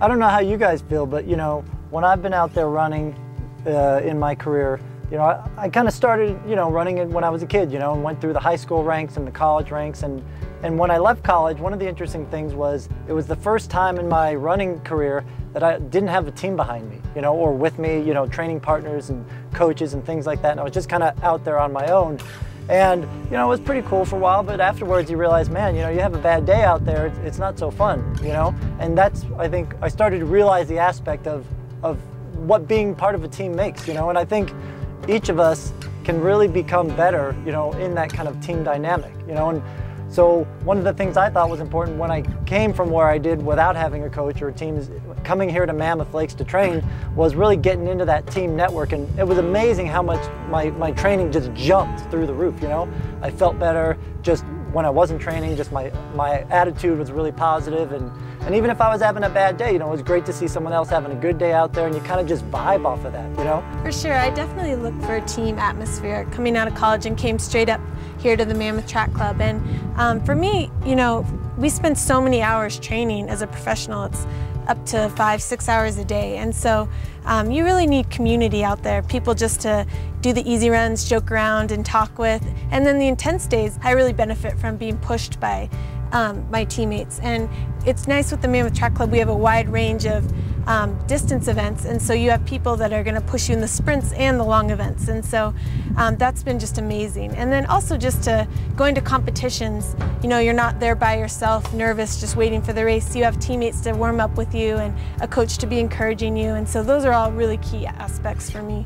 I don't know how you guys feel, but you know, when I've been out there running in my career, you know, I kind of started, you know, running when I was a kid, you know, and went through the high school ranks and the college ranks. And when I left college, one of the interesting things was it was the first time in my running career that I didn't have a team behind me, you know, or with me, you know, training partners and coaches and things like that. And I was just kind of out there on my own. And, you know, it was pretty cool for a while, but afterwards you realize, man, you know, you have a bad day out there, it's not so fun, you know? And that's, I think, I started to realize the aspect of what being part of a team makes, you know? And I think each of us can really become better, you know, in that kind of team dynamic, you know? And so one of the things I thought was important when I came from where I did without having a coach or a team, coming here to Mammoth Lakes to train, was really getting into that team network. And it was amazing how much my training just jumped through the roof, you know? I felt better just when I wasn't training, just my attitude was really positive. And even if I was having a bad day, you know, it was great to see someone else having a good day out there, and you kind of just vibe off of that, you know? For sure, I definitely look for a team atmosphere. Coming out of college and came straight up here to the Mammoth Track Club. And for me, you know, we spend so many hours training as a professional. It's up to 5-6 hours a day. And so you really need community out there, people just to do the easy runs, joke around and talk with. And then the intense days, I really benefit from being pushed by my teammates. And it's nice with the Mammoth Track Club, we have a wide range of distance events, and so you have people that are going to push you in the sprints and the long events, and so that's been just amazing. And then also just going to competitions, you know, you're not there by yourself, nervous, just waiting for the race. You have teammates to warm up with you and a coach to be encouraging you, and so those are all really key aspects for me.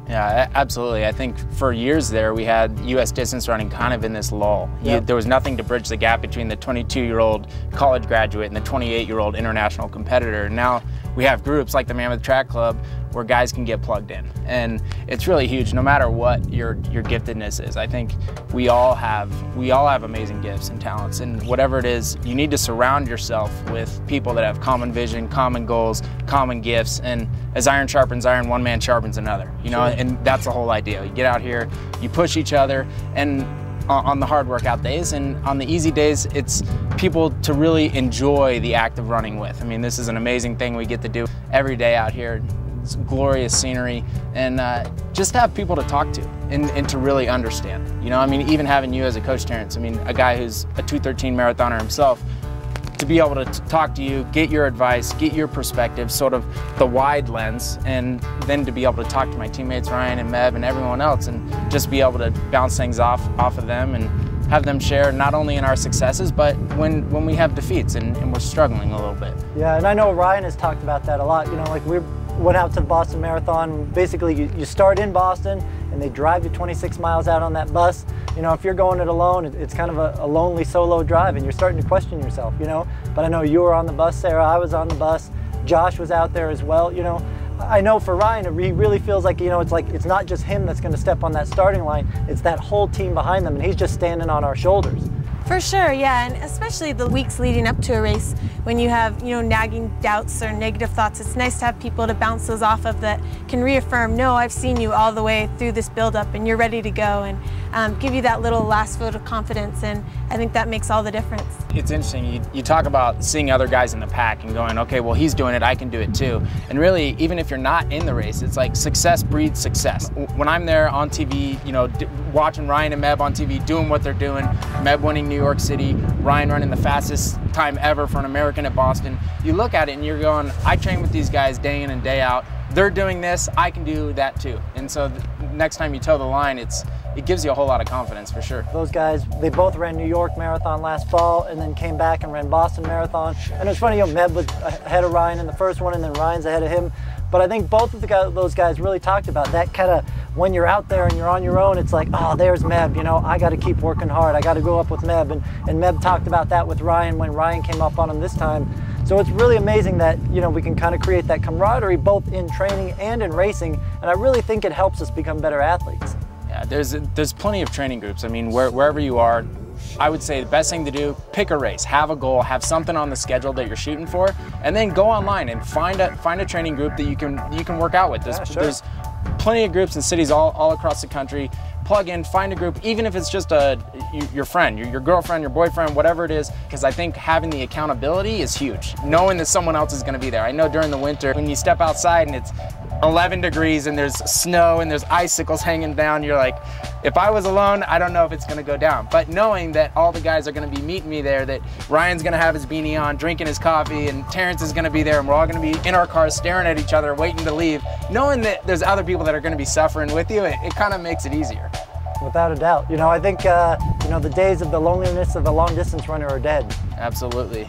Yeah, absolutely. I think for years there we had U.S. distance running kind of in this lull. Yep. There was nothing to bridge the gap between the 22-year-old college graduate and the 28-year-old international competitor. Now we have groups like the Mammoth Track Club where guys can get plugged in, and it's really huge no matter what your giftedness is. I think we all have amazing gifts and talents, and whatever it is, you need to surround yourself with people that have common vision, common goals, common gifts, and as iron sharpens iron, one man sharpens another, you know, Sure. And that's the whole idea. You get out here, you push each other, and on the hard workout days, and on the easy days, it's people to really enjoy the act of running with. I mean, this is an amazing thing we get to do every day out here. It's glorious scenery, and just to have people to talk to and to really understand. You know, I mean, even having you as a coach, Terrence, I mean, a guy who's a 2:13 marathoner himself, to be able to talk to you, get your advice, get your perspective, sort of the wide lens, and then to be able to talk to my teammates, Ryan and Meb and everyone else, and just be able to bounce things off of them and have them share not only in our successes, but when we have defeats and we're struggling a little bit. Yeah, and I know Ryan has talked about that a lot. You know, like we went out to the Boston Marathon. Basically, you start in Boston, and they drive you 26 miles out on that bus. You know, if you're going it alone, it's kind of a lonely solo drive, and you're starting to question yourself, you know. But I know you were on the bus, Sarah, I was on the bus, Josh was out there as well, you know. I know for Ryan, he really feels like, you know, it's not just him that's going to step on that starting line, it's that whole team behind them, and he's just standing on our shoulders. For sure, yeah, and especially the weeks leading up to a race when you have, you know, nagging doubts or negative thoughts. It's nice to have people to bounce those off of that can reaffirm, no, I've seen you all the way through this build-up and you're ready to go, and give you that little last vote of confidence, and I think that makes all the difference. It's interesting, you talk about seeing other guys in the pack and going, okay, well, he's doing it, I can do it too. And really, even if you're not in the race, it's like success breeds success. When I'm there on TV, you know, watching Ryan and Meb on TV doing what they're doing, Meb winning New York City, Ryan running the fastest time ever for an American at Boston, you look at it and you're going, I train with these guys day in and day out. They're doing this, I can do that too. And so next time you toe the line, it gives you a whole lot of confidence for sure. Those guys, they both ran New York Marathon last fall and then came back and ran Boston Marathon. And it's funny, you know, Meb was ahead of Ryan in the first one and then Ryan's ahead of him. But I think both of those guys really talked about that kind of, when you're out there and you're on your own, it's like, oh, there's Meb, you know, I got to keep working hard. I got to go up with Meb. And Meb talked about that with Ryan when Ryan came up on him this time. So it's really amazing that, you know, we can kind of create that camaraderie both in training and in racing. And I really think it helps us become better athletes. Yeah, there's plenty of training groups. I mean, wherever you are, I would say the best thing to do, pick a race, have a goal, have something on the schedule that you're shooting for, and then go online and find a training group that you can work out with. There's plenty of groups in cities all across the country. Plug in, find a group, even if it's just your friend, your girlfriend, your boyfriend, whatever it is, because I think having the accountability is huge. Knowing that someone else is going to be there. I know during the winter, when you step outside and it's 11 degrees and there's snow and there's icicles hanging down, you're like, if I was alone, I don't know if it's going to go down. But knowing that all the guys are going to be meeting me there, that Ryan's going to have his beanie on, drinking his coffee, and Terrence is going to be there, and we're all going to be in our cars staring at each other, waiting to leave, knowing that there's other people that are going to be suffering with you, it kind of makes it easier. Without a doubt. You know, I think, you know, the days of the loneliness of the long distance runner are dead. Absolutely.